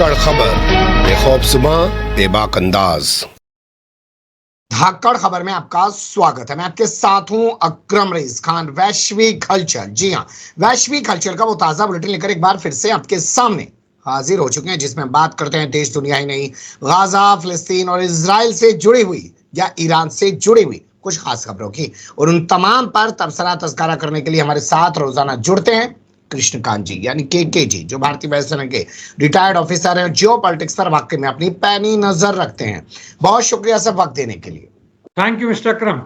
धाकड़ खबर, बेखौफज़ुबां, बेबाक अंदाज। धाकड़ खबर में आपका स्वागत है। मैं आपके साथ हूं अकरम रईस खान। वैश्विक हलचल, जी हां, वैश्विक हलचल का वो ताजा बुलेटिन लेकर एक बार फिर से आपके सामने हाजिर हो चुके हैं, जिसमें बात करते हैं देश दुनिया ही नहीं, गाजा, फिलिस्तीन और इजराइल से जुड़ी हुई या ईरान से जुड़ी हुई कुछ खास खबरों की। और उन तमाम पर तबसरा तस्करा करने के लिए हमारे साथ रोजाना जुड़ते हैं कृष्णकांत जी, यानी के जी, जो भारतीय वायुसेना के रिटायर्ड ऑफिसर हैं, जियो पॉलिटिक्स पर वाकई में अपनी पैनी नजर रखते हैं। बहुत शुक्रिया सब वक्त देने के लिए। थैंक यू मिस्टर अकरम।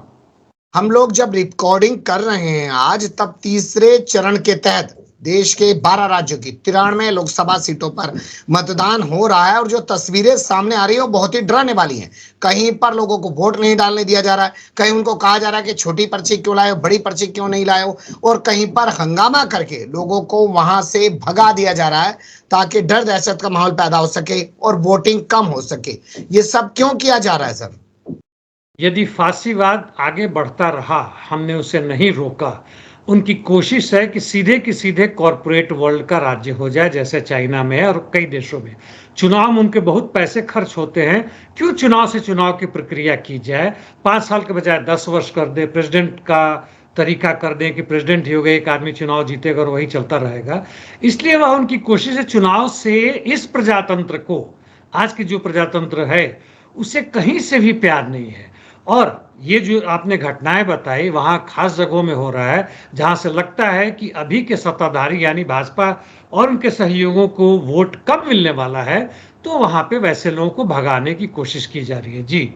हम लोग जब रिकॉर्डिंग कर रहे हैं आज, तब तीसरे चरण के तहत देश के 12 राज्यों की 93 लोकसभा सीटों पर मतदान हो रहा है। और जो तस्वीरें सामने आ रही है वो बहुत ही डराने वाली हैं। कहीं पर लोगों को वोट नहीं डालने दिया जा रहा है, कहीं उनको कहा जा रहा है कि छोटी पर्ची क्यों लाए हो, बड़ी पर्ची क्यों नहीं लाए हो, और कहीं पर हंगामा करके लोगों को वहां से भगा दिया जा रहा है ताकि डर दहशत का माहौल पैदा हो सके और वोटिंग कम हो सके। ये सब क्यों किया जा रहा है सर? यदि फासीवाद आगे बढ़ता रहा, हमने उसे नहीं रोका। उनकी कोशिश है कि सीधे कॉरपोरेट वर्ल्ड का राज्य हो जाए, जैसे चाइना में है और कई देशों में। चुनाव में उनके बहुत पैसे खर्च होते हैं। क्यों चुनाव से चुनाव की प्रक्रिया की जाए, 5 साल के बजाय 10 वर्ष कर दे, प्रेसिडेंट का तरीका कर दें कि प्रेसिडेंट ही हो गए, एक आदमी चुनाव जीतेगा और वही चलता रहेगा। इसलिए वह उनकी कोशिश है चुनाव से इस प्रजातंत्र को, आज की जो प्रजातंत्र है, उसे कहीं से भी प्यार नहीं है। और ये जो आपने घटनाएं बताई, वहां खास जगहों में हो रहा है जहां से लगता है कि अभी के सत्ताधारी यानी भाजपा और उनके सहयोगियों को वोट कम मिलने वाला है, तो वहां पे वैसे लोगों को भगाने की कोशिश की जा रही है। जी,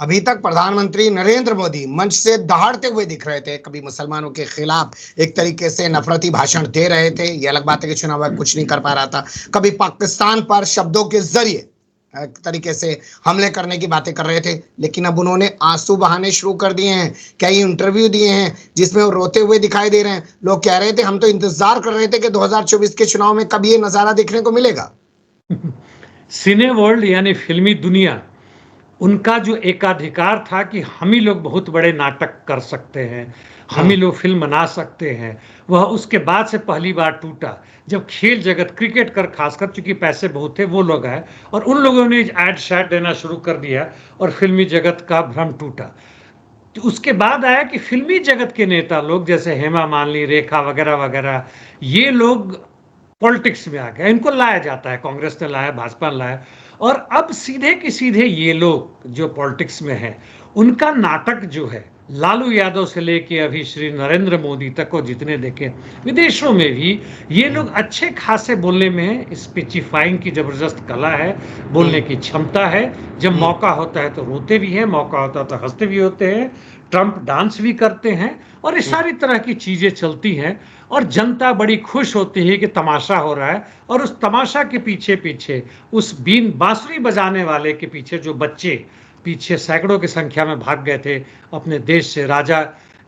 अभी तक प्रधानमंत्री नरेंद्र मोदी मंच से दहाड़ते हुए दिख रहे थे। कभी मुसलमानों के खिलाफ एक तरीके से नफरती भाषण दे रहे थे, ये अलग बात है कि चुनाव आयोग कुछ नहीं कर पा रहा था। कभी पाकिस्तान पर शब्दों के जरिए एक तरीके से हमले करने की बातें कर रहे थे, लेकिन अब उन्होंने आंसू बहाने शुरू कर दिए हैं। कई इंटरव्यू दिए हैं जिसमें वो रोते हुए दिखाई दे रहे हैं। लोग कह रहे थे, हम तो इंतजार कर रहे थे कि 2024 के चुनाव में कब ये नजारा देखने को मिलेगा। सिने वर्ल्ड यानी फिल्मी दुनिया, उनका जो एकाधिकार था कि हम ही लोग बहुत बड़े नाटक कर सकते हैं, हम ही लोग फिल्म बना सकते हैं, वह उसके बाद से पहली बार टूटा जब खेल जगत, क्रिकेट कर खासकर, चूंकि पैसे बहुत थे, वो लोग आए और उन लोगों ने एड शैड देना शुरू कर दिया और फिल्मी जगत का भ्रम टूटा। तो उसके बाद आया कि फिल्मी जगत के नेता लोग जैसे हेमा मालिनी, रेखा वगैरह वगैरह, ये लोग पॉलिटिक्स में आ गया। इनको लाया जाता है, कांग्रेस ने लाया, भाजपा ने लाया, और अब सीधे के सीधे ये लोग जो पॉलिटिक्स में है, उनका नाटक जो है, लालू यादव से लेके अभी श्री नरेंद्र मोदी तक को जितने देखे, विदेशों में भी ये लोग अच्छे खासे बोलने में, स्पीचिफाइंग की जबरदस्त कला है, बोलने की क्षमता है। जब मौका होता है तो रोते भी हैं, मौका होता है तो हंसते भी होते हैं, ट्रंप डांस भी करते हैं, और इस सारी तरह की चीजें चलती हैं। और जनता बड़ी खुश होती है कि तमाशा हो रहा है, और उस तमाशा के पीछे पीछे, उस बीन बांसुरी बजाने वाले के पीछे जो बच्चे पीछे सैकड़ों की संख्या में भाग गए थे अपने देश से, राजा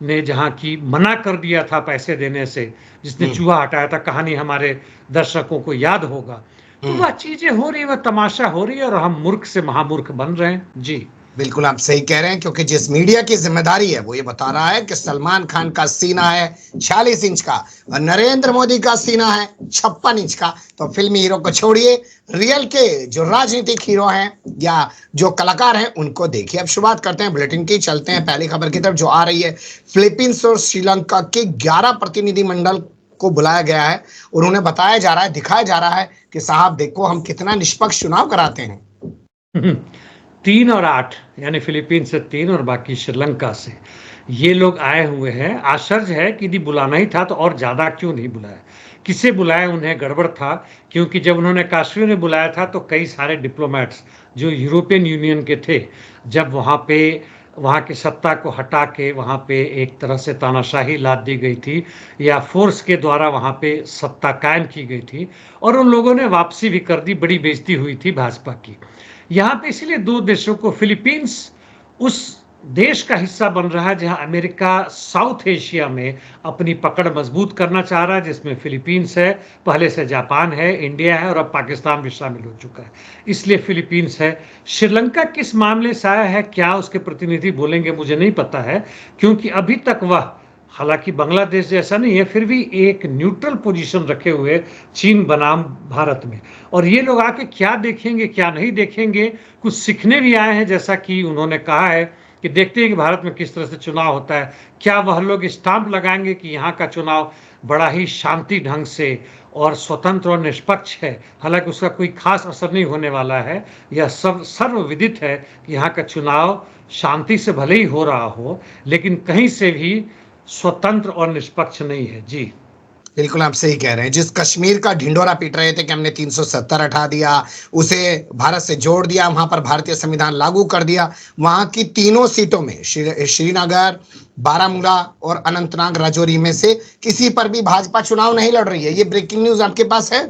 ने जहां की मना कर दिया था पैसे देने से, जिसने चूहा हटाया था, कहानी हमारे दर्शकों को याद होगा। तो वह चीजें हो रही, वह तमाशा हो रही है, और हम मूर्ख से महामूर्ख बन रहे हैं। जी, बिल्कुल आप सही कह रहे हैं, क्योंकि जिस मीडिया की जिम्मेदारी है वो ये बता रहा है कि सलमान खान का सीना है 46 इंच का और नरेंद्र मोदी का सीना है 56 इंच का। तो फिल्मी हीरो को छोड़िए, रियल के जो राजनीतिक हीरो हैं या जो कलाकार हैं उनको देखिए। अब शुरुआत करते हैं बुलेटिन की, चलते हैं पहली खबर की तरफ जो आ रही है। फिलीपींस और श्रीलंका के 11 प्रतिनिधिमंडल को बुलाया गया है और उन्हें बताया जा रहा है, दिखाया जा रहा है कि साहब देखो हम कितना निष्पक्ष चुनाव कराते हैं। 3 और 8 यानी फिलीपींस से 3 और बाकी श्रीलंका से ये लोग आए हुए हैं। आश्चर्य है कि यदि बुलाना ही था तो और ज़्यादा क्यों नहीं बुलाया, किसे बुलाया, उन्हें गड़बड़ था। क्योंकि जब उन्होंने काश्मीर में बुलाया था तो कई सारे डिप्लोमेट्स जो यूरोपियन यूनियन के थे, जब वहाँ की सत्ता को हटा के वहाँ पे एक तरह से तानाशाही लाद दी गई थी या फोर्स के द्वारा वहाँ पे सत्ता कायम की गई थी, और उन लोगों ने वापसी भी कर दी, बड़ी बेइज्जती हुई थी भाजपा की। यहाँ पे इसलिए दो देशों को, फिलीपींस उस देश का हिस्सा बन रहा है जहां अमेरिका साउथ एशिया में अपनी पकड़ मजबूत करना चाह रहा है, जिसमें फिलीपींस है, पहले से जापान है, इंडिया है और अब पाकिस्तान भी शामिल हो चुका है, इसलिए फिलीपींस है। श्रीलंका किस मामले से आया है, क्या उसके प्रतिनिधि बोलेंगे मुझे नहीं पता है, क्योंकि अभी तक वह हालांकि बांग्लादेश जैसा नहीं है, फिर भी एक न्यूट्रल पोजीशन रखे हुए चीन बनाम भारत में। और ये लोग आके क्या देखेंगे क्या नहीं देखेंगे, कुछ सीखने भी आए हैं, जैसा कि उन्होंने कहा है कि देखते हैं कि भारत में किस तरह से चुनाव होता है। क्या वह लोग स्टाम्प लगाएंगे कि यहाँ का चुनाव बड़ा ही शांति ढंग से और स्वतंत्र और निष्पक्ष है। हालांकि उसका कोई खास असर नहीं होने वाला है। यह सब सर्वविदित है कि यहाँ का चुनाव शांति से भले ही हो रहा हो, लेकिन कहीं से भी स्वतंत्र और निष्पक्ष नहीं है। जी बिल्कुल आप सही कह रहे हैं। जिस कश्मीर का ढिंढोरा पीट रहे थे कि हमने 370 हटा दिया, उसे भारत से जोड़ दिया, वहां पर भारतीय संविधान लागू कर दिया, वहां की तीनों सीटों में श्रीनगर, बारामूला और अनंतनाग राजौरी में से किसी पर भी भाजपा चुनाव नहीं लड़ रही है। ये ब्रेकिंग न्यूज आपके पास है?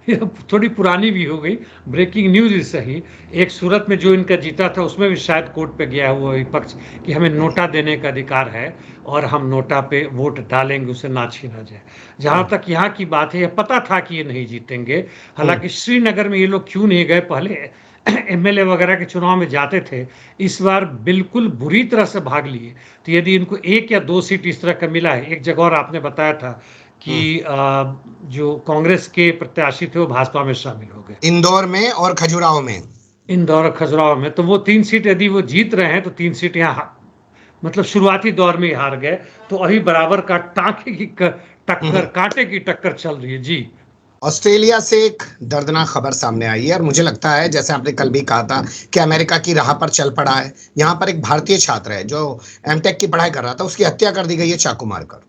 ये थोड़ी पुरानी भी हो गई, ब्रेकिंग न्यूज ही सही। एक सूरत में जो इनका जीता था उसमें भी शायद कोर्ट पे गया हुआ विपक्ष कि हमें नोटा देने का अधिकार है और हम नोटा पे वोट डालेंगे, उसे ना छीना जाए। जहां तक यहाँ की बात है, यह पता था कि ये नहीं जीतेंगे। हालांकि श्रीनगर में ये लोग क्यों नहीं गए, पहले एमएलए वगैरह के चुनाव में जाते थे, इस बार बिल्कुल बुरी तरह से भाग लिए। तो यदि इनको 1 या 2 सीट इस तरह का मिला है, एक जगह और आपने बताया था कि जो कांग्रेस के प्रत्याशी थे वो भाजपा में शामिल हो गए, इंदौर में और खजुराहो में। इंदौर और खजुराहो में। तो वो 3 सीट यदि वो जीत रहे हैं तो 3 सीट यहाँ मतलब शुरुआती दौर में ही हार गए। तो अभी बराबर का टांके की टक्कर, कांटे की टक्कर चल रही है। जी ऑस्ट्रेलिया से एक दर्दनाक खबर सामने आई है और मुझे लगता है, जैसे आपने कल भी कहा था, कि अमेरिका की राह पर चल पड़ा है। यहाँ पर एक भारतीय छात्र है जो एमटेक की पढ़ाई कर रहा था, उसकी हत्या कर दी गई है चाकू मारकर।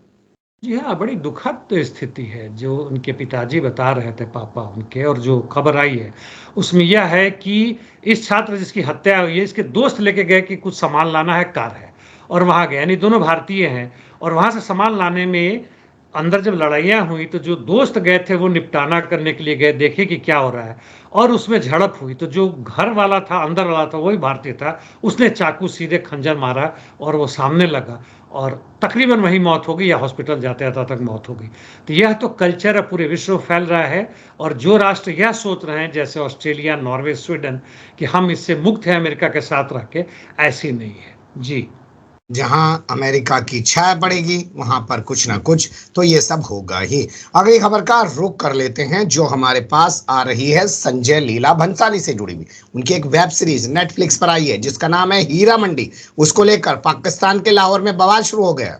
जी हाँ, बड़ी दुखद स्थिति है जो उनके पिताजी बता रहे थे, पापा उनके, और जो खबर आई है उसमें यह है कि इस छात्र जिसकी हत्या हुई है, इसके दोस्त लेके गए कि कुछ सामान लाना है, कार है, और वहाँ गए, यानी दोनों भारतीय हैं। और वहाँ से सामान लाने में अंदर जब लड़ाइयाँ हुई तो जो दोस्त गए थे वो निपटाना करने के लिए गए, देखे कि क्या हो रहा है, और उसमें झड़प हुई। तो जो घर वाला था, अंदर वाला था, वही भारतीय था, उसने चाकू सीधे खंजर मारा और वो सामने लगा और तकरीबन वही मौत हो गई, या हॉस्पिटल जाते जाते तक मौत हो गई। तो यह तो कल्चर है, पूरे विश्व में फैल रहा है। और जो राष्ट्र यह सोच रहे हैं, जैसे ऑस्ट्रेलिया, नॉर्वे, स्वीडन, कि हम इससे मुक्त हैं अमेरिका के साथ रह के, ऐसी नहीं है। जी जहां अमेरिका की छाया पड़ेगी वहां पर कुछ ना कुछ तो ये सब होगा ही। अगली खबर का रुख कर लेते हैं जो हमारे पास आ रही है संजय लीला भंसाली से जुड़ी हुई। उनकी एक वेब सीरीज नेटफ्लिक्स पर आई है जिसका नाम है हीरा मंडी। उसको लेकर पाकिस्तान के लाहौर में बवाल शुरू हो गया।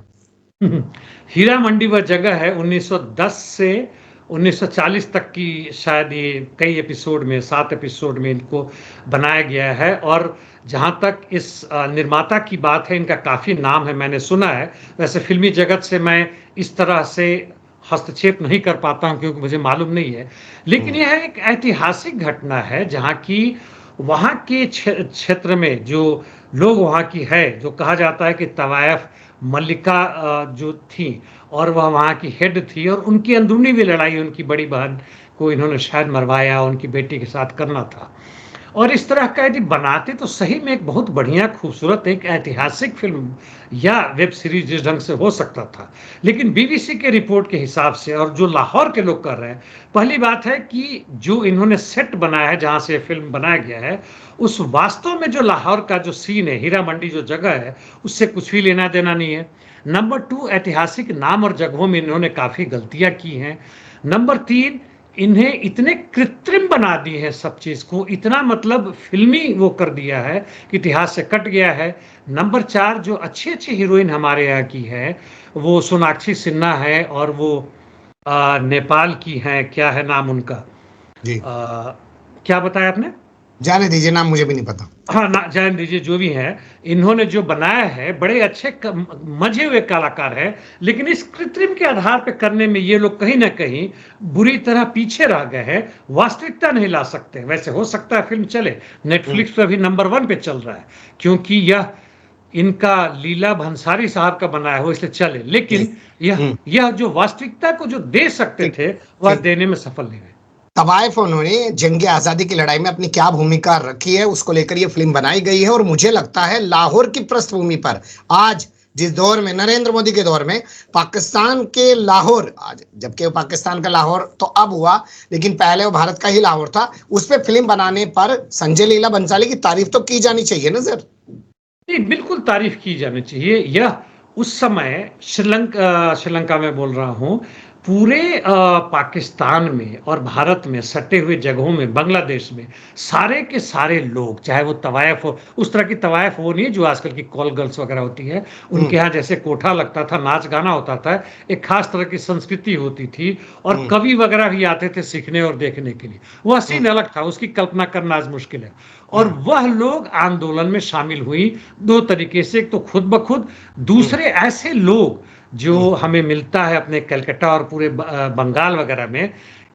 हीरा मंडी वह जगह है 1910 से 1940 तक की, शायद ये कई एपिसोड में, 7 एपिसोड में इनको बनाया गया है। और जहाँ तक इस निर्माता की बात है, इनका काफ़ी नाम है, मैंने सुना है। वैसे फिल्मी जगत से मैं इस तरह से हस्तक्षेप नहीं कर पाता हूँ क्योंकि मुझे मालूम नहीं है, लेकिन यह एक ऐतिहासिक घटना है जहाँ की वहाँ के क्षेत्र में जो लोग वहाँ की है, जो कहा जाता है कि तवायफ मल्लिका जो थी और वह वहाँ की हेड थी, और उनकी अंदरूनी भी लड़ाई, उनकी बड़ी बहन को इन्होंने शायद मरवाया, उनकी बेटी के साथ करना था। और इस तरह का यदि बनाते तो सही में एक बहुत बढ़िया, खूबसूरत, एक ऐतिहासिक फिल्म या वेब सीरीज जिस ढंग से हो सकता था। लेकिन बीबीसी के रिपोर्ट के हिसाब से, और जो लाहौर के लोग कर रहे हैं, पहली बात है कि जो इन्होंने सेट बनाया है जहाँ से फिल्म बनाया गया है, उस वास्तव में जो लाहौर का जो सीन है, हीरा मंडी जो जगह है, उससे कुछ भी लेना देना नहीं है। नंबर 2, ऐतिहासिक नाम और जगहों में इन्होंने काफ़ी गलतियाँ की हैं। नंबर 3, इन्हें इतने कृत्रिम बना दिए हैं सब चीज़ को, इतना मतलब फिल्मी वो कर दिया है कि इतिहास से कट गया है। नंबर 4, जो अच्छी अच्छी हीरोइन हमारे यहाँ की है, वो सोनाक्षी सिन्हा है, और वो नेपाल की हैं, क्या है नाम उनका, जी क्या बताया आपने? जाने दीजिए, नाम मुझे भी नहीं पता। हाँ ना, जान दीजिए, जो भी है, इन्होंने जो बनाया है, बड़े अच्छे मजे हुए कलाकार हैं, लेकिन इस कृत्रिम के आधार पे करने में ये लोग कहीं ना कहीं बुरी तरह पीछे रह गए हैं, वास्तविकता नहीं ला सकते। वैसे हो सकता है फिल्म चले, नेटफ्लिक्स पे अभी नंबर 1 पे चल रहा है क्योंकि यह इनका लीला भंसारी साहब का बनाया हो, इसलिए चले। लेकिन यह जो वास्तविकता को जो दे सकते थे वह देने में सफल नहीं हुए। तवाइफ उन्होंने जंग आजादी की लड़ाई में अपनी क्या भूमिका रखी है, उसको लेकर ये फिल्म बनाई गई है। और मुझे लगता है लाहौर की पृष्ठभूमि पर आज जिस दौर में, नरेंद्र मोदी के दौर में, पाकिस्तान के लाहौर, आज जबकि वो पाकिस्तान का लाहौर तो अब हुआ, लेकिन पहले वो भारत का ही लाहौर था, उस पर फिल्म बनाने पर संजय लीला भंसाली की तारीफ तो की जानी चाहिए ना सर? नहीं, बिल्कुल तारीफ की जानी चाहिए। यह उस समय श्रीलंका में बोल रहा हूँ, पूरे पाकिस्तान में और भारत में सटे हुए जगहों में, बांग्लादेश में सारे के सारे लोग, चाहे वो तवायफ हो, उस तरह की तवायफ वो नहीं है जो आजकल की कॉल गर्ल्स वगैरह होती है, उनके यहाँ जैसे कोठा लगता था, नाच गाना होता था, एक खास तरह की संस्कृति होती थी और कवि वगैरह भी आते थे सीखने और देखने के लिए। वह सीन अलग था, उसकी कल्पना करना आज मुश्किल है। और वह लोग आंदोलन में शामिल हुई दो तरीके से, एक तो खुद ब खुद, दूसरे ऐसे लोग जो हमें मिलता है अपने कलकत्ता और पूरे बंगाल वगैरह में,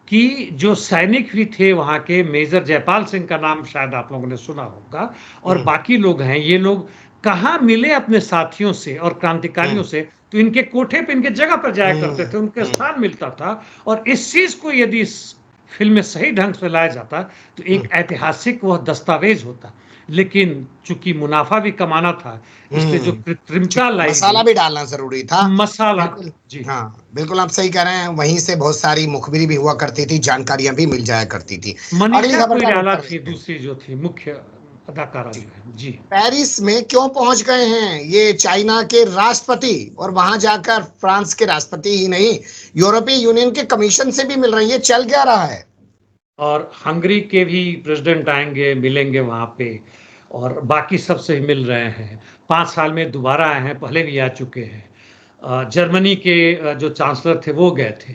कि जो सैनिक भी थे वहाँ के, मेजर जयपाल सिंह का नाम शायद आप लोगों ने सुना होगा, और बाकी लोग हैं, ये लोग कहाँ मिले अपने साथियों से और क्रांतिकारियों से, तो इनके कोठे पे, इनके जगह पर जाया करते थे, उनके स्थान मिलता था। और इस चीज को यदि फिल्म में सही ढंग से लाया जाता तो एक ऐतिहासिक वह दस्तावेज होता। लेकिन चूंकि मुनाफा भी कमाना था, इसलिए जो कृत्रिमता लाई, मसाला भी डालना जरूरी था। मसाला, बिल्कुल, जी हाँ बिल्कुल आप सही कह रहे हैं। वहीं से बहुत सारी मुखबिरी भी हुआ करती थी, जानकारियां भी मिल जाया करती थी। अगली मनीषा खबर का रुख कोइराला कर थी, लेते हैं। दूसरी जो थी मुख्य अदाकारा जो है। जी पेरिस में क्यों पहुंच गए हैं ये चाइना के राष्ट्रपति, और वहां जाकर फ्रांस के राष्ट्रपति ही नहीं, यूरोपीय यूनियन के कमीशन से भी मिल रही है। चल क्या रहा है? और हंगरी के भी प्रेसिडेंट आएंगे, मिलेंगे वहां पे, और बाकी सबसे मिल रहे हैं। 5 साल में दोबारा आए हैं, पहले भी आ चुके हैं। जर्मनी के जो चांसलर थे वो गए थे।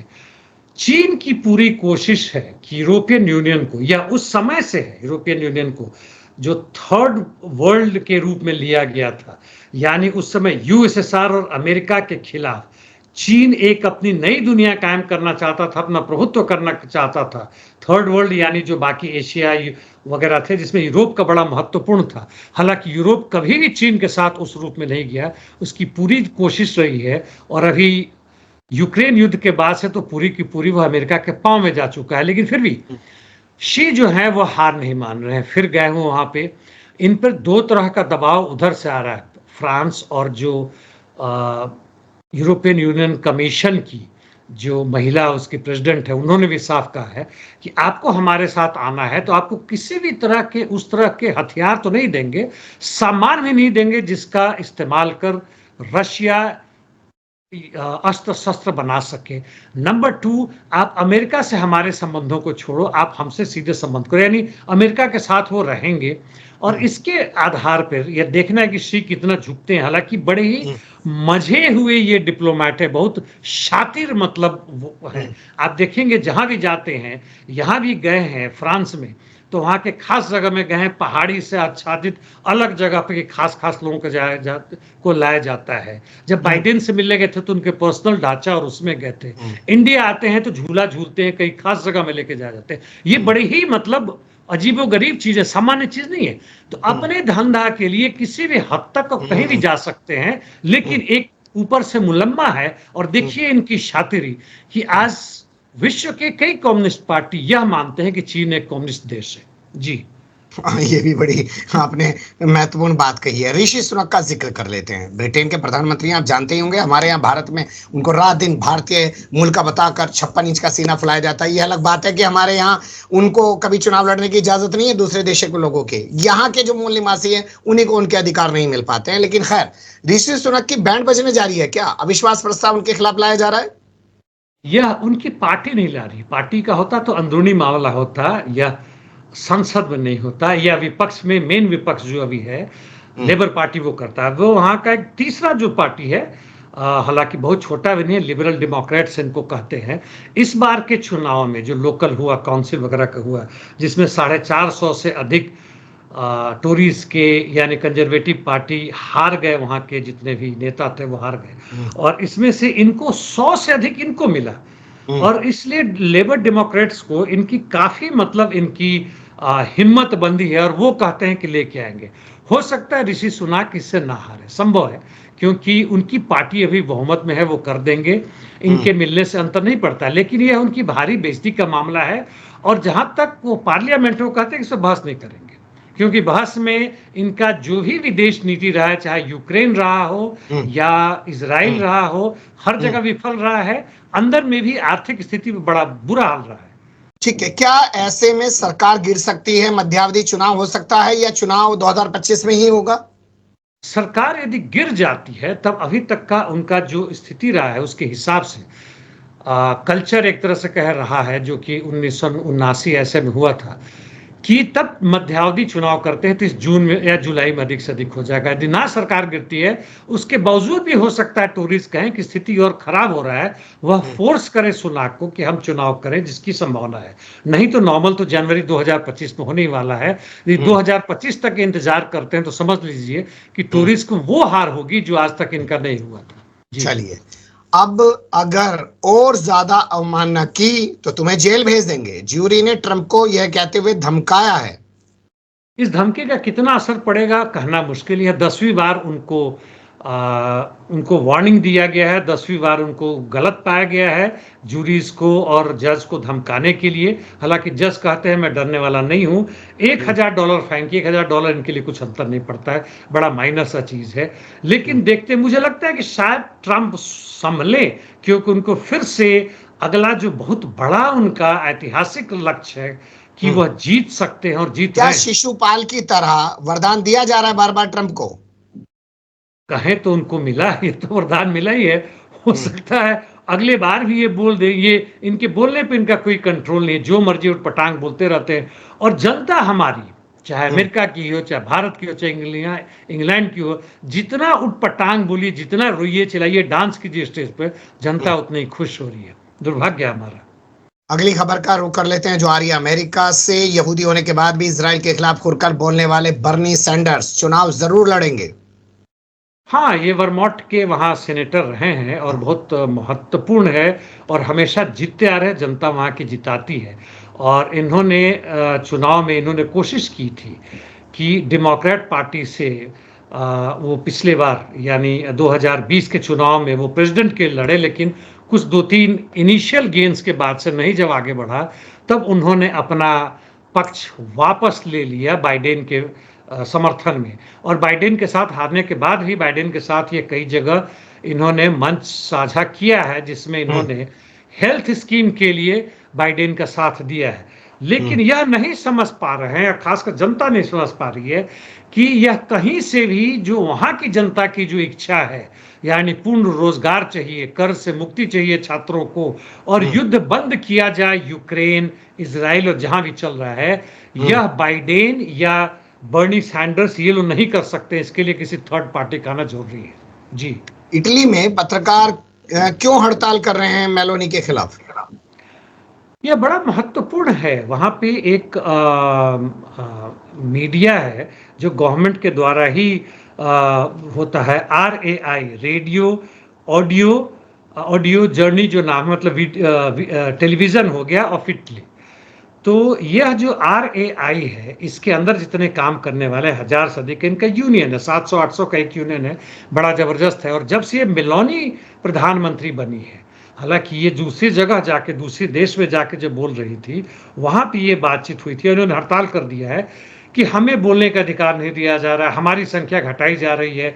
चीन की पूरी कोशिश है कि यूरोपियन यूनियन को, या उस समय से है यूरोपियन यूनियन को, जो थर्ड वर्ल्ड के रूप में लिया गया था, यानी उस समय यूएसएसआर और अमेरिका के खिलाफ चीन एक अपनी नई दुनिया कायम करना चाहता था, अपना प्रभुत्व करना चाहता था। थर्ड वर्ल्ड यानी जो बाकी एशिया वगैरह थे, जिसमें यूरोप का बड़ा महत्वपूर्ण था। हालांकि यूरोप कभी भी चीन के साथ उस रूप में नहीं गया, उसकी पूरी कोशिश रही है। और अभी यूक्रेन युद्ध के बाद से तो पूरी की पूरी वह अमेरिका के पांव में जा चुका है। लेकिन फिर भी शी जो है वो हार नहीं मान रहे हैं, फिर गए हुए वहां पे। इन पर दो तरह का दबाव उधर से आ रहा है, फ्रांस और जो यूरोपियन यूनियन कमीशन की जो महिला उसकी प्रेसिडेंट है, उन्होंने भी साफ कहा है कि आपको हमारे साथ आना है तो आपको किसी भी तरह के उस तरह के हथियार तो नहीं देंगे, सामान भी नहीं देंगे जिसका इस्तेमाल कर रशिया अस्त्र शस्त्र बना सके। नंबर 2, आप अमेरिका से हमारे संबंधों को छोड़ो, आप हमसे सीधे संबंध करो, यानी अमेरिका के साथ वो रहेंगे। और इसके आधार पर यह देखना है कि शी कितना झुकते हैं। हालांकि बड़े ही मजे हुए ये डिप्लोमेट है, बहुत शातिर मतलब वो है। आप देखेंगे जहां भी जाते हैं, यहां भी गए हैं फ्रांस में, तो वहाँ के खास जगह में गए हैं, पहाड़ी से आच्छादित अलग जगह पे खास खास लोगों को लाया जाता है। जब बाइडेन से मिलने गए थे तो उनके पर्सनल ढांचा और उसमें गए थे। इंडिया आते हैं तो झूला झूलते हैं, कहीं खास जगह में लेके जाए जाते हैं। ये बड़ी ही मतलब अजीबो गरीब चीज है, सामान्य चीज नहीं है। तो अपने धंधा के लिए किसी भी हद तक कहीं भी जा सकते हैं, लेकिन एक ऊपर से मुलम्मा है। और देखिए इनकी शातिरी कि आज विश्व के कई कम्युनिस्ट पार्टी यह मानते हैं कि चीन एक कम्युनिस्ट देश है। जी ये भी बड़ी आपने महत्वपूर्ण बात कही है। ऋषि सुनक का जिक्र कर लेते हैं। ब्रिटेन के प्रधानमंत्री आप जानते ही होंगे, हमारे यहाँ भारत में उनको रात दिन भारतीय मूल का बताकर 56 इंच का सीना फुलाया जाता है। ये अलग बात है कि हमारे यहाँ उनको कभी चुनाव लड़ने की इजाजत नहीं है दूसरे देशों के लोगों के। यहाँ के जो मूल निवासी हैं उन्हीं को उनके अधिकार नहीं मिल पाते हैं। लेकिन खैर, ऋषि सुनक की बैंड बजने जा रही है क्या? अविश्वास प्रस्ताव उनके खिलाफ लाया जा रहा है? यह उनकी पार्टी नहीं ला रही। पार्टी का होता तो अंदरूनी मामला होता, यह संसद में नहीं होता, या विपक्ष में मेन विपक्ष जो अभी है लेबर पार्टी वो करता है। वो वहाँ का एक तीसरा जो पार्टी है, हालांकि बहुत छोटा भी नहीं है, लिबरल डेमोक्रेट्स इनको कहते हैं। इस बार के चुनाव में जो लोकल हुआ, काउंसिल वगैरह का हुआ, जिसमें 450 से अधिक टोरीज के यानी कंजर्वेटिव पार्टी हार गए, वहाँ के जितने भी नेता थे वो हार गए। और इसमें से इनको 100 से अधिक इनको मिला। और इसलिए लेबर डेमोक्रेट्स को इनकी काफी मतलब इनकी हिम्मत बंदी है, और वो कहते हैं कि लेके आएंगे। हो सकता है ऋषि सुनक इससे ना हारे, संभव है, क्योंकि उनकी पार्टी अभी बहुमत में है, वो कर देंगे, इनके मिलने से अंतर नहीं पड़ता। लेकिन यह उनकी भारी बेइज्जती का मामला है। और जहां तक वो पार्लियामेंट में कहते हैं कि बहस नहीं करेंगे, क्योंकि बहस में इनका जो भी विदेश नीति रहा है, चाहे यूक्रेन रहा हो या इजराइल रहा हो, हर जगह विफल रहा है। अंदर में भी आर्थिक स्थिति में बड़ा बुरा हाल रहा है। ठीक है, क्या ऐसे में सरकार गिर सकती है? मध्यावधि चुनाव हो सकता है, या चुनाव 2025 में ही होगा? सरकार यदि गिर जाती है तब अभी तक का उनका जो स्थिति रहा है उसके हिसाब से कल्चर एक तरह से कह रहा है, जो कि 1979 ऐसे में हुआ था कि तब मध्यावधि चुनाव करते हैं तो इस जून में या जुलाई में अधिक से अधिक हो जाएगा। यदि ना सरकार गिरती है, उसके बावजूद भी हो सकता है टूरिस्ट कहें कि स्थिति और खराब हो रहा है, वह फोर्स करे सुनाक को कि हम चुनाव करें, जिसकी संभावना है। नहीं तो नॉर्मल तो जनवरी 2025 में होने ही वाला है। यदि 2025 तक इंतजार करते हैं तो समझ लीजिए कि टूरिस्ट को वो हार होगी जो आज तक इनका नहीं हुआ था। चलिए, अब अगर और ज्यादा अवमानना की तो तुम्हें जेल भेज देंगे। ज्यूरी ने ट्रंप को यह कहते हुए धमकाया है। इस धमकी का कितना असर पड़ेगा कहना मुश्किल है। 10वीं बार उनको वार्निंग दिया गया है, 10वीं बार उनको गलत पाया गया है जूरीज को और जज को धमकाने के लिए। हालांकि जज कहते हैं मैं डरने वाला नहीं हूं। $1000 फाइन की, $1000 इनके लिए कुछ अंतर नहीं पड़ता है, बड़ा माइनर सा चीज है। लेकिन देखते मुझे लगता है कि शायद ट्रंप संभले, क्योंकि उनको फिर से अगला जो बहुत बड़ा उनका ऐतिहासिक लक्ष्य है कि वह जीत सकते हैं और जीत क्या रहे हैं। शिशुपाल की तरह वरदान दिया जा रहा है बार बार ट्रंप को? कहें तो उनको मिला, ये तो वरदान मिला ही है। हो सकता है अगले बार भी ये बोल दे। ये इनके बोलने पे इनका कोई कंट्रोल नहीं है, जो मर्जी उठपटांग बोलते रहते हैं। और जनता हमारी, चाहे अमेरिका की हो, चाहे भारत की हो, चाहे इंग्लैंड की हो, जितना उठपटांग बोलिए, जितना रोइए चिल्लाइए, डांस कीजिए स्टेज पे, जनता उतनी खुश हो रही है। दुर्भाग्य हमारा। अगली खबर का रुख कर लेते हैं जो आ रही है अमेरिका से। यहूदी होने के बाद भी इजराइल के खिलाफ खुलकर बोलने वाले बर्नी सैंडर्स चुनाव जरूर लड़ेंगे। हाँ, ये वर्मोंट के वहाँ सेनेटर रहे हैं और बहुत महत्वपूर्ण है और हमेशा जीतते आ रहे हैं, जनता वहाँ की जिताती है। और इन्होंने चुनाव में इन्होंने कोशिश की थी कि डेमोक्रेट पार्टी से वो पिछले बार यानी 2020 के चुनाव में वो प्रेसिडेंट के लड़े, लेकिन कुछ 2-3 इनिशियल गेन्स के बाद से नहीं जब आगे बढ़ा, तब उन्होंने अपना पक्ष वापस ले लिया बाइडेन के समर्थन में। और बाइडेन के साथ हारने के बाद भी बाइडेन के साथ ये कई जगह इन्होंने मंच साझा किया है, जिसमें इन्होंने हेल्थ स्कीम के लिए बाइडेन का साथ दिया है। लेकिन यह नहीं समझ पा रहे हैं, खासकर जनता नहीं समझ पा रही है कि यह कहीं से भी जो वहां की जनता की जो इच्छा है, यानी पूर्ण रोजगार चाहिए, कर्ज से मुक्ति चाहिए छात्रों को, और युद्ध बंद किया जाए यूक्रेन, इजराइल और जहां भी चल रहा है, यह बाइडेन या बर्नी सैंडर्स ये लोग नहीं कर सकते। इसके लिए किसी थर्ड पार्टी का आना जरूरी है। जी। इटली में पत्रकार क्यों हड़ताल कर रहे हैं मेलोनी के खिलाफ? यह बड़ा महत्वपूर्ण है। वहाँ पे एक मीडिया है जो गवर्नमेंट के द्वारा ही होता है, RAI, रेडियो ऑडियो जर्नी जो नाम है, मतलब टेलीविज़न हो गया ऑफ इटली। तो यह जो RAI है, इसके अंदर जितने काम करने वाले 1000 से अधिक इनका यूनियन है, 700-800 का एक यूनियन है, बड़ा जबरदस्त है। और जब से ये मेलोनी प्रधानमंत्री बनी है, हालांकि ये दूसरी जगह जाके, दूसरे देश में जाके जब बोल रही थी, वहां पे ये बातचीत हुई थी। उन्होंने हड़ताल कर दिया है कि हमें बोलने का अधिकार नहीं दिया जा रहा है, हमारी संख्या घटाई जा रही है,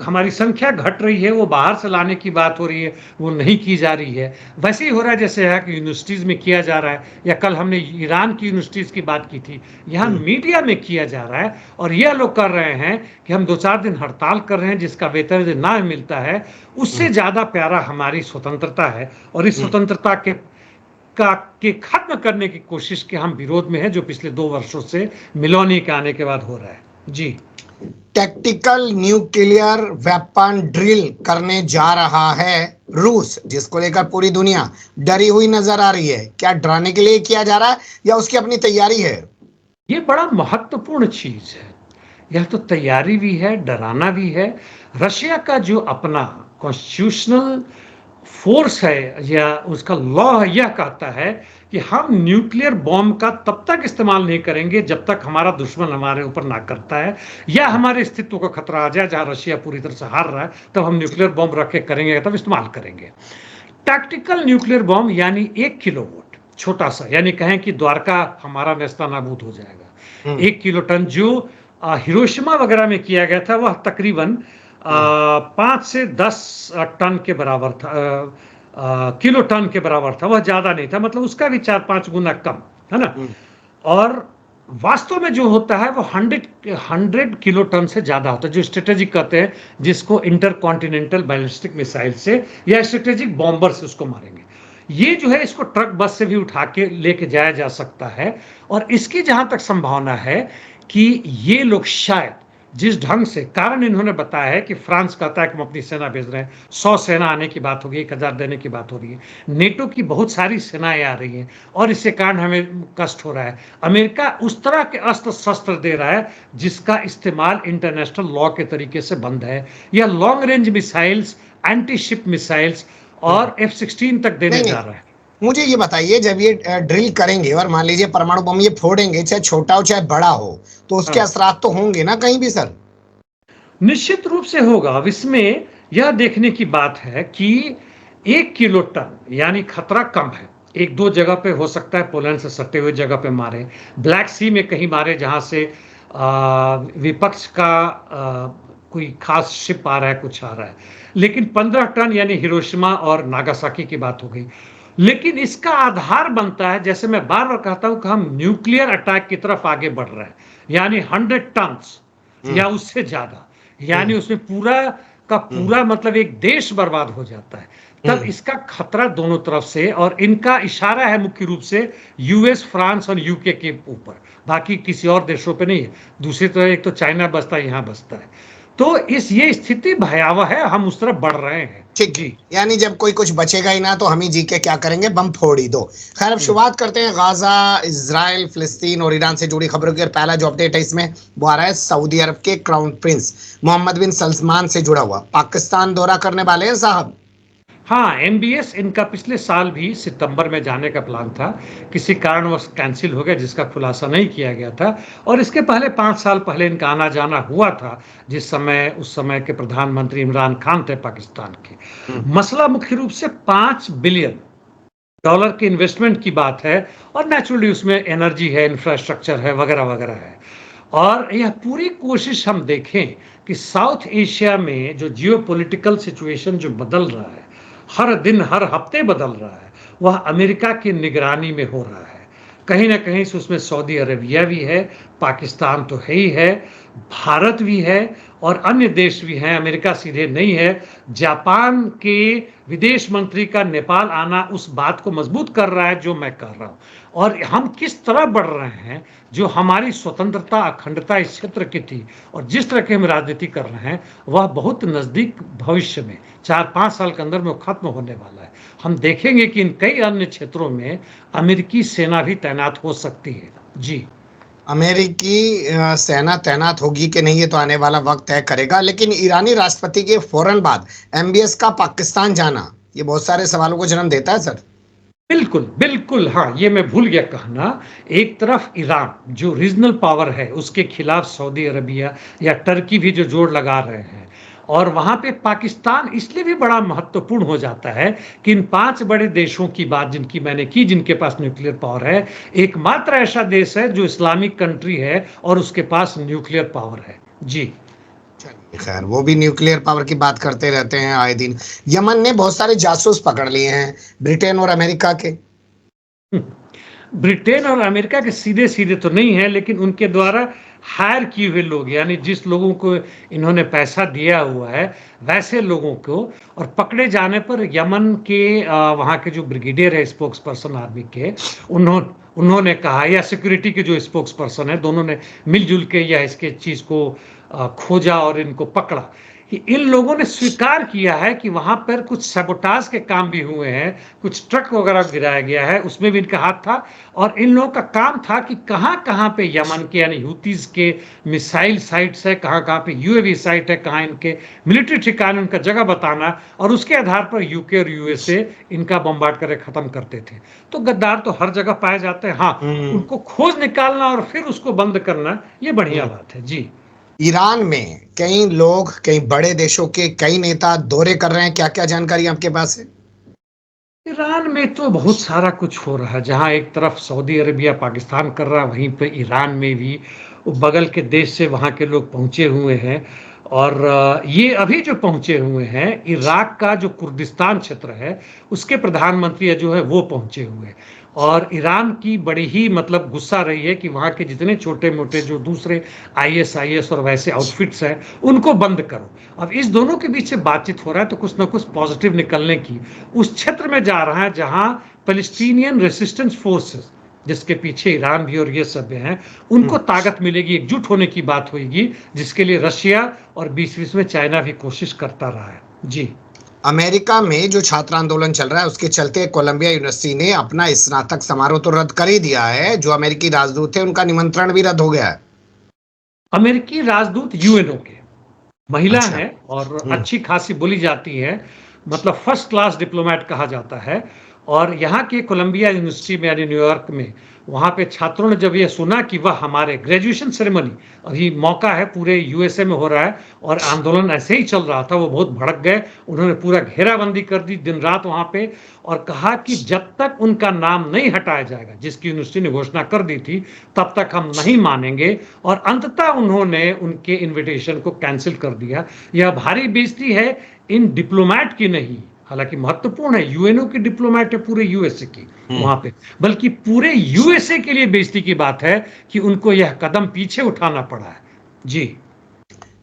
हमारी संख्या घट रही है, वो बाहर से लाने की बात हो रही है, वो नहीं की जा रही है। वैसे ही हो रहा है जैसे है कि यूनिवर्सिटीज़ में किया जा रहा है, या कल हमने ईरान की यूनिवर्सिटीज़ की बात की थी, यहाँ मीडिया में किया जा रहा है। और यह लोग कर रहे हैं कि हम 2-4 दिन हड़ताल कर रहे हैं, जिसका वेतन ना मिलता है, उससे ज़्यादा प्यारा हमारी स्वतंत्रता है। और इस स्वतंत्रता के खत्म करने की कोशिश के हम विरोध में हैं, जो पिछले 2 वर्षों से मेलोनी के आने के बाद हो रहा है। जी। टैक्टिकल न्यूक्लियर वेपन ड्रिल करने जा रहा है रूस, जिसको लेकर पूरी दुनिया डरी हुई नजर आ रही है। क्या डराने के लिए किया जा रहा है या उसकी अपनी तैयारी है? ये बड़ा महत्वपूर्ण चीज है। यह तो तैयारी भी है, डराना भी है। रशिया का जो अपना कॉन्स्टिट्यूशनल फोर्स है या उसका लॉ यह कहता है कि हम न्यूक्लियर बॉम्ब का तब तक इस्तेमाल नहीं करेंगे जब तक हमारा दुश्मन हमारे ऊपर ना करता है, या हमारे अस्तित्व को खतरा आ जाए। जहां रशिया पूरी तरह से हार रहा है, तब हम न्यूक्लियर बॉम्ब रख के करेंगे, तब इस्तेमाल करेंगे। टैक्टिकल न्यूक्लियर बॉम्ब यानी 1 किलोवाट, छोटा सा, यानी कहें कि द्वारका हमारा नेस्तनाबूद हो जाएगा। 1 किलोटन जो हिरोशिमा वगैरह में किया गया था, वह तकरीबन 5 से 10 टन के बराबर था, किलो टन के बराबर था। वह ज्यादा नहीं था, मतलब उसका भी 4-5 गुना कम है ना। और वास्तव में जो होता है वो 100 किलो टन से ज्यादा होता है, जो स्ट्रेटेजिक कहते हैं, जिसको इंटरकॉन्टिनेंटल बैलिस्टिक मिसाइल से या स्ट्रेटेजिक बॉम्बर से उसको मारेंगे। ये जो है इसको ट्रक बस से भी उठा के लेके जाया जा सकता है। और इसकी जहां तक संभावना है कि ये लोग शायद जिस ढंग से, कारण इन्होंने बताया है कि फ्रांस कहता है कि हम अपनी सेना भेज रहे हैं, 100 सेना आने की बात हो गई, 1000 देने की बात हो रही है, नेटो की बहुत सारी सेनाएं आ रही हैं और इसके कारण हमें कष्ट हो रहा है। अमेरिका उस तरह के अस्त्र शस्त्र दे रहा है जिसका इस्तेमाल इंटरनेशनल लॉ के तरीके से बंद है, या long range missiles, anti ship missiles और F-16 तक देने नहीं जा नहीं, रहा है। मुझे ये बताइए, जब ये ड्रिल करेंगे और मान लीजिए परमाणु बम ये फोड़ेंगे, चाहे छोटा हो चाहे बड़ा हो, तो उसके हाँ, असरात तो होंगे ना कहीं भी सर। निश्चित रूप से होगा। अब इसमें यह देखने की बात है कि 1 किलो टन यानी खतरा कम है। एक दो जगह पे हो सकता है, पोलैंड से सटे हुए जगह पे मारे, ब्लैक सी में कहीं मारे जहां से विपक्ष का कोई खास शिप आ रहा है, कुछ आ रहा है। लेकिन 15 टन यानी हिरोशिमा और नागासाकी की बात हो गई। लेकिन इसका आधार बनता है, जैसे मैं बार बार कहता हूं कि हम न्यूक्लियर अटैक की तरफ आगे बढ़ रहे हैं, यानी 100 टन या उससे ज्यादा, यानी उसमें पूरा का पूरा मतलब एक देश बर्बाद हो जाता है। तब इसका खतरा दोनों तरफ से, और इनका इशारा है मुख्य रूप से यूएस, फ्रांस और यूके के ऊपर, बाकी किसी और देशों पे नहीं है। दूसरी तरफ एक तो चाइना बसता है, यहां बसता है। तो ये स्थिति भयावह है, हम उस तरफ बढ़ रहे हैं ठीक है, जी। यानी जब कोई कुछ बचेगा ही ना तो हम ही जी के क्या करेंगे, बम फोड़ ही दो। खैर, अब शुरुआत करते हैं गाजा, इजराइल, फिलिस्तीन और ईरान से जुड़ी खबरों की। और पहला जो अपडेट है इसमें वो आ रहा है सऊदी अरब के क्राउन प्रिंस मोहम्मद बिन सलमान से जुड़ा हुआ। पाकिस्तान दौरा करने वाले हैं साहब। हाँ, एमबीएस इनका पिछले साल भी सितंबर में जाने का प्लान था, किसी कारणवश कैंसिल हो गया जिसका खुलासा नहीं किया गया था। और इसके पहले 5 साल पहले इनका आना जाना हुआ था, जिस समय उस समय के प्रधानमंत्री इमरान खान थे पाकिस्तान के। मसला मुख्य रूप से $5 बिलियन के इन्वेस्टमेंट की बात है, और नेचुरली उसमें एनर्जी है, इंफ्रास्ट्रक्चर है, वगैरह वगैरह है। और यह पूरी कोशिश हम देखें कि साउथ एशिया में जो जियोपॉलिटिकल सिचुएशन जो बदल रहा है, हर दिन हर हफ्ते बदल रहा है, वह अमेरिका की निगरानी में हो रहा है। कहीं ना कहीं से उसमें सऊदी अरेबिया भी है, पाकिस्तान तो है ही है, भारत भी है और अन्य देश भी हैं, अमेरिका सीधे नहीं है। जापान के विदेश मंत्री का नेपाल आना उस बात को मजबूत कर रहा है जो मैं कह रहा हूं। और हम किस तरह बढ़ रहे हैं, जो हमारी स्वतंत्रता, अखंडता इस क्षेत्र की थी और जिस तरह की हम राजनीति कर रहे हैं, वह बहुत नजदीक भविष्य में 4-5 साल के अंदर में वो खत्म होने वाला है। हम देखेंगे कि इन कई अन्य क्षेत्रों में अमेरिकी सेना भी तैनात हो सकती है जी। अमेरिकी सेना तैनात होगी कि नहीं, ये तो आने वाला वक्त तय करेगा। लेकिन ईरानी राष्ट्रपति के फौरन बाद एमबीएस का पाकिस्तान जाना, ये बहुत सारे सवालों को जन्म देता है सर। बिल्कुल बिल्कुल, हाँ, ये मैं भूल गया कहना। एक तरफ ईरान जो रीजनल पावर है, उसके खिलाफ सऊदी अरबिया या टर्की भी जो जोर लगा रहे हैं, और वहां पे पाकिस्तान इसलिए भी बड़ा महत्वपूर्ण हो जाता है कि इन 5 बड़े देशों की बात जिनकी मैंने की, जिनके पास न्यूक्लियर पावर है, एकमात्र ऐसा देश है जो इस्लामिक कंट्री है और उसके पास न्यूक्लियर पावर है जी। चलिए, खैर, वो भी न्यूक्लियर पावर की बात करते रहते हैं आए दिन। यमन ने बहुत सारे जासूस पकड़ लिए हैं, ब्रिटेन और अमेरिका के। ब्रिटेन और अमेरिका के सीधे सीधे तो नहीं है, लेकिन उनके द्वारा हायर किए हुए लोग, यानी जिस लोगों को इन्होंने पैसा दिया हुआ है वैसे लोगों को। और पकड़े जाने पर यमन के वहाँ के जो ब्रिगेडियर है, स्पोक्स पर्सन आर्मी के, उन्होंने कहा, या सिक्योरिटी के जो स्पोक्स पर्सन है, दोनों ने मिलजुल के या इसके चीज को खोजा और इनको पकड़ा। कि इन लोगों ने स्वीकार किया है कि वहां पर कुछ सैबोटाज के काम भी हुए हैं, कुछ ट्रक वगैरह गिराया गया है, उसमें भी इनका हाथ था। और इन लोगों का काम था कि कहां कहां पे यमन के यानी हुतीज के मिसाइल साइट्स है, कहां कहां पे यूएवी साइट है, कहां इनके मिलिट्री ठिकाने, उनका जगह बताना, और उसके आधार पर यूके और यूएसए इनका बम्बार्ड करके खत्म करते थे। तो गद्दार तो हर जगह पाए जाते हैं, हाँ, उनको खोज निकालना और फिर उसको बंद करना, ये बढ़िया बात है जी। ईरान में कई लोग, कई बड़े देशों के कई नेता दौरे कर रहे हैं, क्या क्या जानकारी आपके पास है? ईरान में तो बहुत सारा कुछ हो रहा है। जहां एक तरफ सऊदी अरेबिया पाकिस्तान कर रहा है, वहीं पे ईरान में भी वो बगल के देश से वहां के लोग पहुंचे हुए हैं। और ये अभी जो पहुंचे हुए हैं, इराक का जो कुर्दिस्तान क्षेत्र है उसके प्रधानमंत्री जो है वो पहुंचे हुए हैं। और ईरान की बड़ी ही मतलब गुस्सा रही है कि वहाँ के जितने छोटे मोटे जो दूसरे ISIS और वैसे आउटफिट्स हैं उनको बंद करो। अब इस दोनों के बीच से बातचीत हो रहा है तो कुछ ना कुछ पॉजिटिव निकलने की उस क्षेत्र में जा रहा है जहां पैलेस्टीनियन रेसिस्टेंस फोर्सेस, जिसके पीछे ईरान भी और ये सब हैं, उनको ताकत मिलेगी, एकजुट होने की बात होगी, जिसके लिए रशिया और बीच बीच में चाइना भी कोशिश करता रहा है। जी। अमेरिका में जो छात्र आंदोलन चल रहा है उसके चलते कोलंबिया यूनिवर्सिटी ने अपना स्नातक समारोह तो रद्द कर ही दिया है। जो अमेरिकी राजदूत थे उनका निमंत्रण भी रद्द हो गया है। अमेरिकी राजदूत UNO के महिला अच्छा। हैं और अच्छी खासी बोली जाती है, मतलब फर्स्ट क्लास डिप्लोमेट कहा जाता है। और यहाँ के कोलंबिया यूनिवर्सिटी में यानी न्यूयॉर्क में वहाँ पे छात्रों ने जब ये सुना कि वह हमारे ग्रेजुएशन सेरेमनी, अभी मौका है पूरे USA में हो रहा है और आंदोलन ऐसे ही चल रहा था, वो बहुत भड़क गए। उन्होंने पूरा घेराबंदी कर दी दिन रात वहाँ पे और कहा कि जब तक उनका नाम नहीं हटाया जाएगा, जिसकी यूनिवर्सिटी ने घोषणा कर दी थी, तब तक हम नहीं मानेंगे। और अंततः उन्होंने उनके इन्विटेशन को कैंसिल कर दिया। यह भारी बेइज्जती है इन डिप्लोमेट की नहीं, हालांकि महत्वपूर्ण है, UNO की डिप्लोमेट है पूरे USA की वहां पे, बल्कि पूरे USA के लिए बेइज्जती की बात है कि उनको यह कदम पीछे उठाना पड़ा है। जी।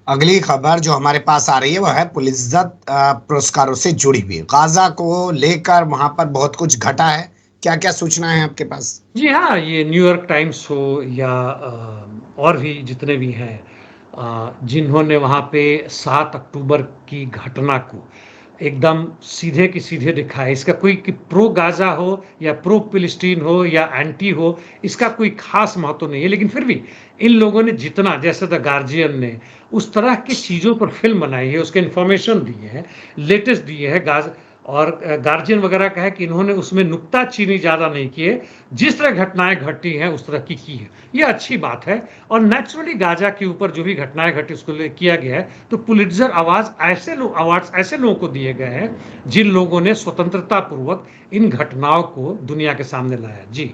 अगली खबर जो हमारे पास आ रही है वह है पुलित्जर पुरस्कारों से जुड़ी हुई। गाजा को लेकर वहां पर बहुत कुछ घटा है, क्या क्या सूचना है आपके पास? जी हाँ, ये न्यूयॉर्क टाइम्स हो या और भी जितने भी हैं, जिन्होंने वहाँ पे 7 अक्टूबर की घटना को एकदम सीधे की सीधे दिखाया। इसका कोई कि प्रो गाजा हो या प्रो फिलिस्तीन हो या एंटी हो, इसका कोई खास महत्व नहीं है, लेकिन फिर भी इन लोगों ने जितना, जैसे द गार्जियन ने उस तरह की चीज़ों पर फिल्म बनाई है, उसके इन्फॉर्मेशन दिए हैं, लेटेस्ट दिए हैं गाजा और गार्जियन वगैरह का है कि इन्होंने उसमें नुक्ताचीनी ज़्यादा नहीं किए, जिस तरह घटनाएं घटी हैं उस तरह की है। यह अच्छी बात है। और नेचुरली गाजा के ऊपर जो भी घटनाएं घटी उसको किया गया है, तो पुलित्जर अवार्ड्स ऐसे लोगों को दिए गए हैं जिन लोगों ने स्वतंत्रता पूर्वक इन घटनाओं को दुनिया के सामने लाया। जी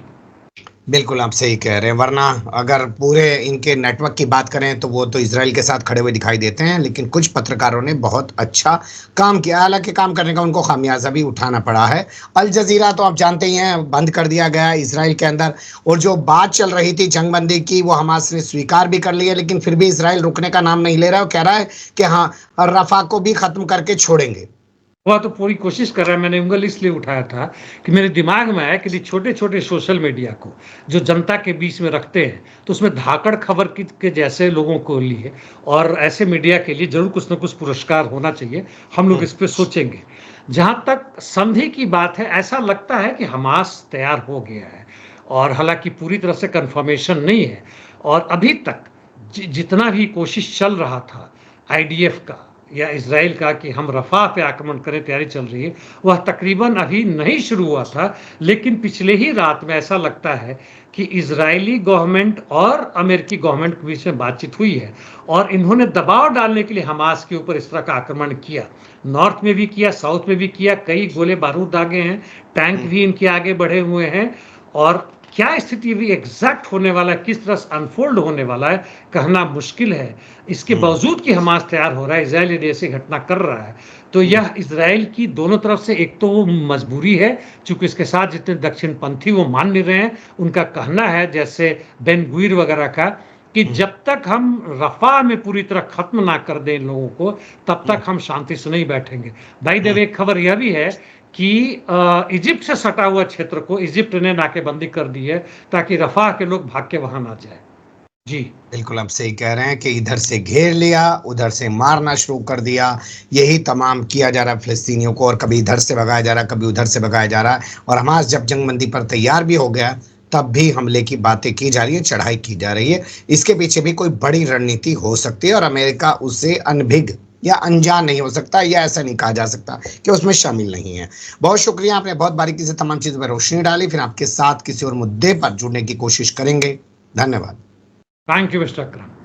बिल्कुल आप सही कह रहे हैं, वरना अगर पूरे इनके नेटवर्क की बात करें तो वो तो इजराइल के साथ खड़े हुए दिखाई देते हैं, लेकिन कुछ पत्रकारों ने बहुत अच्छा काम किया। हालांकि काम करने का उनको खामियाजा भी उठाना पड़ा है। अल जजीरा तो आप जानते ही हैं बंद कर दिया गया है इसराइल के अंदर, और जो बात चल रही थी जंगबंदी की वो हमास ने स्वीकार भी कर ली है, लेकिन फिर भी इसराइल रुकने का नाम नहीं ले रहा है। वो कह रहा है कि हाँ, रफा को भी खत्म करके छोड़ेंगे। वह तो पूरी कोशिश कर रहा है। मैंने उंगल इसलिए उठाया था कि मेरे दिमाग में आया कि छोटे छोटे सोशल मीडिया को जो जनता के बीच में रखते हैं, तो उसमें धाकड़ खबर के जैसे लोगों को लिए और ऐसे मीडिया के लिए जरूर कुछ ना कुछ पुरस्कार होना चाहिए। हम लोग इस पर सोचेंगे। जहां तक संधि की बात है, ऐसा लगता है कि हमास तैयार हो गया है, और हालांकि पूरी तरह से कंफर्मेशन नहीं है। और अभी तक जितना भी कोशिश चल रहा था IDF का या इजराइल का कि हम रफा पे आक्रमण करें, तैयारी चल रही है, वह तकरीबन अभी नहीं शुरू हुआ था। लेकिन पिछले ही रात में ऐसा लगता है कि इजरायली गवर्नमेंट और अमेरिकी गवर्नमेंट के बीच में बातचीत हुई है और इन्होंने दबाव डालने के लिए हमास के ऊपर इस तरह का आक्रमण किया। नॉर्थ में भी किया, साउथ में भी किया, कई गोले बारूद दागे हैं, टैंक भी इनके आगे बढ़े हुए हैं। और क्या स्थिति भी एग्जैक्ट होने वाला है, किस तरह से अनफोल्ड होने वाला है, कहना मुश्किल है। इसके बावजूद कि हमास तैयार हो रहा है, इजराइल यदि ऐसी घटना कर रहा है, तो यह इजराइल की दोनों तरफ से एक तो वो मजबूरी है, चूंकि इसके साथ जितने दक्षिणपंथी वो मान नहीं रहे हैं। उनका कहना है, जैसे बेन गुइर वगैरह का, कि जब तक हम रफा में पूरी तरह खत्म ना कर दें इन लोगों को, तब तक हम शांति से नहीं बैठेंगे। बाय द वे, एक खबर यह भी है कि इजिप्ट से सटा हुआ क्षेत्र को इजिप्ट ने नाकेबंदी कर दी है, ताकि रफा के लोग भाग के वहां ना जाए। जी बिल्कुल आप सही कह रहे हैं कि इधर से घेर लिया, उधर से मारना शुरू कर दिया। यही तमाम किया जा रहा है फिलिस्तीनियों को, और कभी इधर से भगाया जा रहा है, कभी उधर से भगाया जा रहा है। और हमास जब जंगबंदी पर तैयार भी हो गया, तब भी हमले की बातें की जा रही है, चढ़ाई की जा रही है। इसके पीछे भी कोई बड़ी रणनीति हो सकती है, और अमेरिका उससे अनभिज्ञ या अनजान नहीं हो सकता, या ऐसा नहीं कहा जा सकता कि उसमें शामिल नहीं है। बहुत शुक्रिया, आपने बहुत बारीकी से तमाम चीजों पर रोशनी डाली। फिर आपके साथ किसी और मुद्दे पर जुड़ने की कोशिश करेंगे। धन्यवाद। Thank you mister Akram.